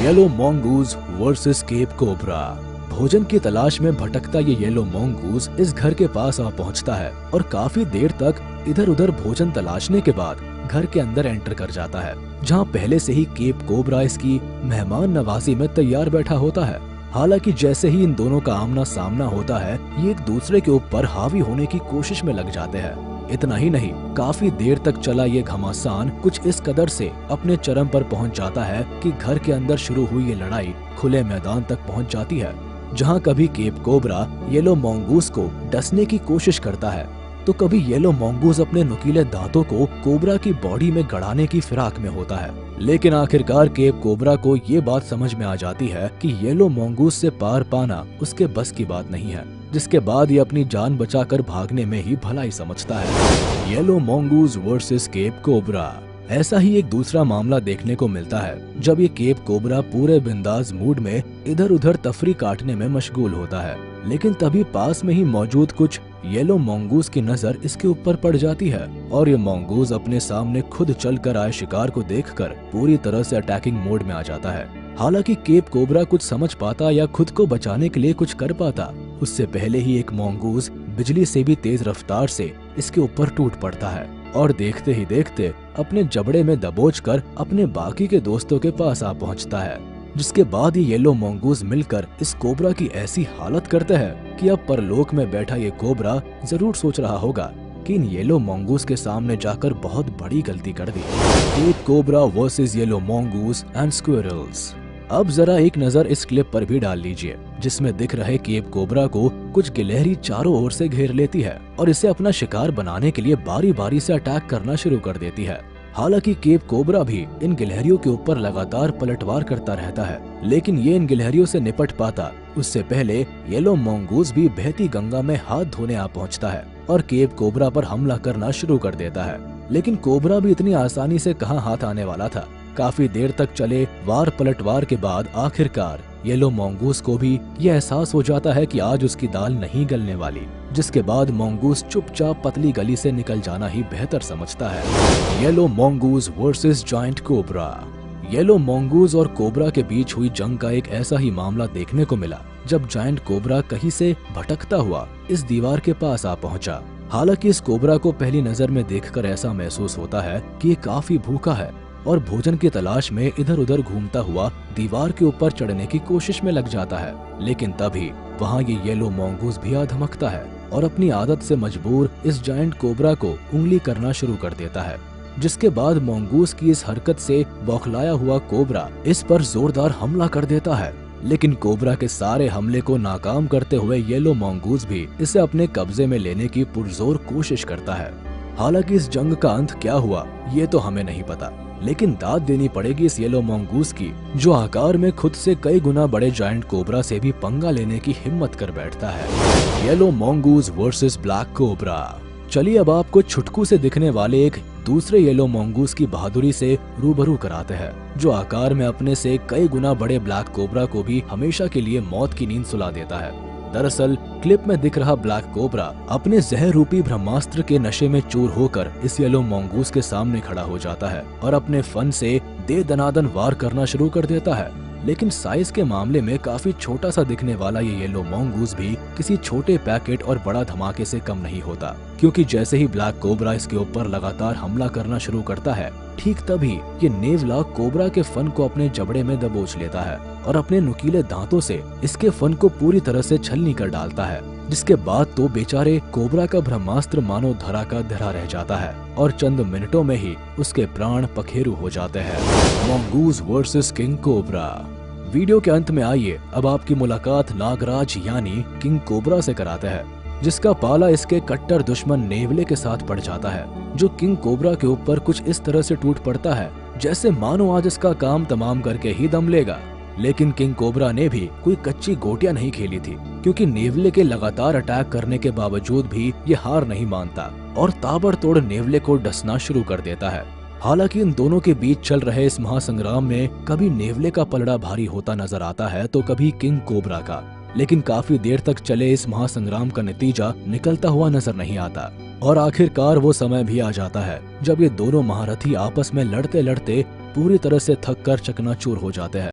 Yellow mongoose versus cape cobra. भोजन की तलाश में भटकता ये येलो mongoose इस घर के पास आ पहुंचता है और काफी देर तक इधर उधर भोजन तलाशने के बाद घर के अंदर एंटर कर जाता है, जहां पहले से ही केप कोबरा इसकी मेहमान नवाजी में तैयार बैठा होता है। हालांकि जैसे ही इन दोनों का आमना सामना होता है, ये एक दूसरे के ऊपर हावी होने की कोशिश में लग जाते हैं। इतना ही नहीं, काफी देर तक चला ये घमासान कुछ इस कदर से अपने चरम पर पहुंच जाता है कि घर के अंदर शुरू हुई ये लड़ाई खुले मैदान तक पहुंच जाती है, जहां कभी केप कोबरा येलो mongoose को डसने की कोशिश करता है, तो कभी येलो mongoose अपने नुकीले दांतों को कोबरा की बॉडी में गड़ाने की फिराक में होता है। लेकिन आखिरकार केप कोबरा को ये बात समझ में आ जाती है कि येलो mongoose से पार पाना उसके बस की बात नहीं है, जिसके बाद ये अपनी जान बचाकर भागने में ही भलाई समझता है। Yellow mongoose versus cape cobra. ऐसा ही एक दूसरा मामला देखने को मिलता है, जब ये केप कोबरा पूरे बिंदास मूड में इधर उधर तफरी काटने में मशगूल होता है। लेकिन तभी पास में ही मौजूद कुछ येलो mongoose की नजर इसके ऊपर पड़ जाती है और ये mongoose अपने सामने खुद चल कर आए शिकार को देखकर पूरी तरह से अटैकिंग मोड में आ जाता है। हालांकि केप कोबरा कुछ समझ पाता या खुद को बचाने के लिए कुछ कर पाता, उससे पहले ही एक mongoose बिजली से भी तेज रफ्तार से इसके ऊपर टूट पड़ता है और देखते ही देखते अपने जबड़े में दबोचकर अपने बाकी के दोस्तों के पास आ पहुंचता है। जिसके बाद ये येलो mongoose मिलकर इस कोबरा की ऐसी हालत करते हैं कि अब परलोक में बैठा ये कोबरा जरूर सोच रहा होगा कि इन येलो mongoose के सामने जाकर बहुत बड़ी गलती कर दी। Cape cobra versus yellow mongoose and squirrels. अब जरा एक नजर इस क्लिप पर भी डाल लीजिए, जिसमें दिख रहे केप कोबरा को कुछ गिलहरी चारों ओर से घेर लेती है और इसे अपना शिकार बनाने के लिए बारी बारी से अटैक करना शुरू कर देती है। हालांकि केप कोबरा भी इन गिलहरियों के ऊपर लगातार पलटवार करता रहता है, लेकिन ये इन गिलहरियों से निपट पाता उससे पहले येलो mongoose भी बहती गंगा में हाथ धोने आ पहुंचता है और केप कोबरा पर हमला करना शुरू कर देता है। लेकिन कोबरा भी इतनी आसानी से कहां हाथ आने वाला था। काफी देर तक चले वार पलटवार के बाद आखिरकार येलो mongoose को भी यह एहसास हो जाता है कि आज उसकी दाल नहीं गलने वाली, जिसके बाद mongoose चुपचाप पतली गली से निकल जाना ही बेहतर समझता है। Yellow mongoose versus giant cobra. Yellow mongoose और कोबरा के बीच हुई जंग का एक ऐसा ही मामला देखने को मिला, जब जायंट कोबरा कहीं से भटकता हुआ इस दीवार के पास आ पहुंचा। हालांकि इस कोबरा को पहली नजर में देखकर ऐसा महसूस होता है कि ये काफी भूखा है और भोजन की तलाश में इधर उधर घूमता हुआ दीवार के ऊपर चढ़ने की कोशिश में लग जाता है। लेकिन तभी वहाँ ये येलो mongoose भी आ धमकता है और अपनी आदत से मजबूर इस जायंट कोबरा को उंगली करना शुरू कर देता है। जिसके बाद mongoose की इस हरकत से बौखलाया हुआ कोबरा इस पर जोरदार हमला कर देता है। लेकिन कोबरा के सारे हमले को नाकाम करते हुए येलो mongoose भी इसे अपने कब्जे में लेने की पुरजोर कोशिश करता है। हालांकि इस जंग का अंत क्या हुआ ये तो हमें नहीं पता, लेकिन दाद देनी पड़ेगी इस येलो mongoose की, जो आकार में खुद से कई गुना बड़े जायंट कोबरा से भी पंगा लेने की हिम्मत कर बैठता है। Yellow mongoose versus black cobra. चलिए अब आपको छुटकू से दिखने वाले एक दूसरे येलो mongoose की बहादुरी से रूबरू कराते हैं, जो आकार में अपने से कई गुना बड़े ब्लैक कोबरा को भी हमेशा के लिए मौत की नींद सुला देता है। दरअसल क्लिप में दिख रहा ब्लैक कोबरा अपने जहर रूपी ब्रह्मास्त्र के नशे में चूर होकर इस येलो mongoose के सामने खड़ा हो जाता है और अपने फन से दे दनादन वार करना शुरू कर देता है। लेकिन साइज के मामले में काफी छोटा सा दिखने वाला ये येलो mongoose भी किसी छोटे पैकेट और बड़ा धमाके से कम नहीं होता, क्योंकि जैसे ही ब्लैक कोबरा इसके ऊपर लगातार हमला करना शुरू करता है, ठीक तभी ये नेवला कोबरा के फन को अपने जबड़े में दबोच लेता है और अपने नुकीले दांतों से इसके फन को पूरी तरह से छलनी कर डालता है। जिसके बाद तो बेचारे कोबरा का ब्रह्मास्त्र मानो धरा का धरा रह जाता है और चंद मिनटों में ही उसके प्राण पखेरु हो जाते हैं। mongoose versus king cobra. Video के अंत में आइए अब आपकी मुलाकात नागराज यानी किंग कोबरा से कराते हैं, जिसका पाला इसके कट्टर दुश्मन नेवले के साथ पड़ जाता है, जो किंग कोबरा के ऊपर कुछ इस तरह से टूट पड़ता है जैसे मानो आज इसका काम तमाम करके ही दम लेगा। लेकिन किंग कोबरा ने भी कोई कच्ची गोटियां नहीं खेली थी, क्योंकि नेवले के लगातार अटैक करने के बावजूद भी ये हार नहीं मानता और ताबड़तोड़ नेवले को डसना शुरू कर देता है। हालांकि इन दोनों के बीच चल रहे इस महासंग्राम में कभी नेवले का पलड़ा भारी होता नजर आता है तो कभी किंग कोबरा का, लेकिन काफी देर तक चले इस महासंग्राम का नतीजा निकलता हुआ नजर नहीं आता और आखिरकार वो समय भी आ जाता है जब ये दोनों महारथी आपस में लड़ते लड़ते पूरी तरह से थक कर चकनाचूर हो जाते हैं।